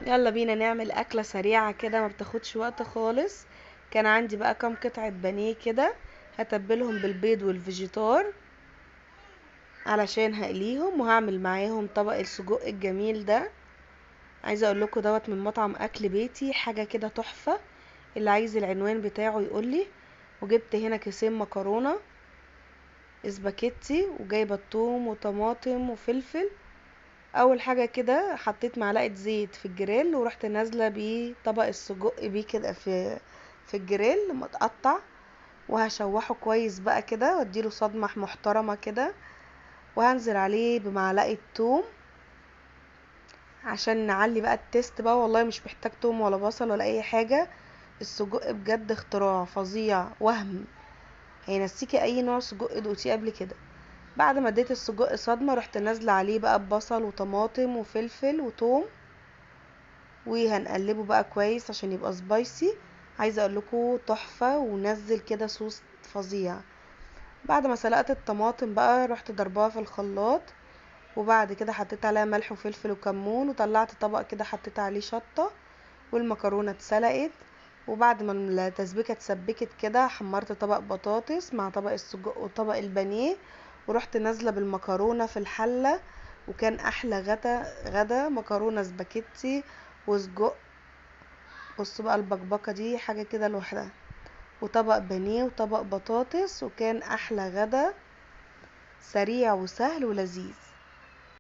يلا بينا نعمل اكله سريعه كده ما بتاخدش وقت خالص. كان عندي بقى كام قطعه بانيه كده، هتبلهم بالبيض والفيجيتار علشان هقليهم، وهعمل معاهم طبق السجق الجميل ده. عايزه اقول لكم دوت من مطعم اكل بيتي، حاجه كده تحفه. اللي عايز العنوان بتاعه يقولي. وجبت هنا كيسين مكرونه اسباجيتي، وجايبه الثوم وطماطم وفلفل. اول حاجه كده حطيت معلقه زيت في الجريل، ورحت نازله بيه طبق السجق بيه كده في الجريل متقطع. وهشوحه كويس بقى كده واديله صدمه محترمه كده. وهنزل عليه بمعلقه توم عشان نعلي بقى التيست بقى. والله مش محتاج توم ولا بصل ولا اي حاجه. السجق بجد اختراع فظيع، وهم هينسيكي اي نوع سجق دوقتيه قبل كده. بعد ما اديت السجق صدمه، رحت نازله عليه بقى ببصل وطماطم وفلفل وتوم، وهنقلبه بقى كويس عشان يبقى سبايسي. عايزه اقول لكم تحفه، ونزل كده صوص فظيع. بعد ما سلقت الطماطم بقى، رحت ضربها في الخلاط. وبعد كده حطيت عليها ملح وفلفل وكمون، وطلعت طبق كده حطيت عليه شطه. والمكرونه اتسلقت. وبعد ما التسبيكه اتسبكت كده، حمرت طبق بطاطس مع طبق السجق وطبق البانيه. ورحت نازله بالمكرونه في الحله. وكان احلى غدا مكرونه سباكيتي وسجق. بصوا بقى البكبكه دي حاجه كده لوحدها. وطبق بانيه وطبق بطاطس، وكان احلى غدا، سريع وسهل ولذيذ.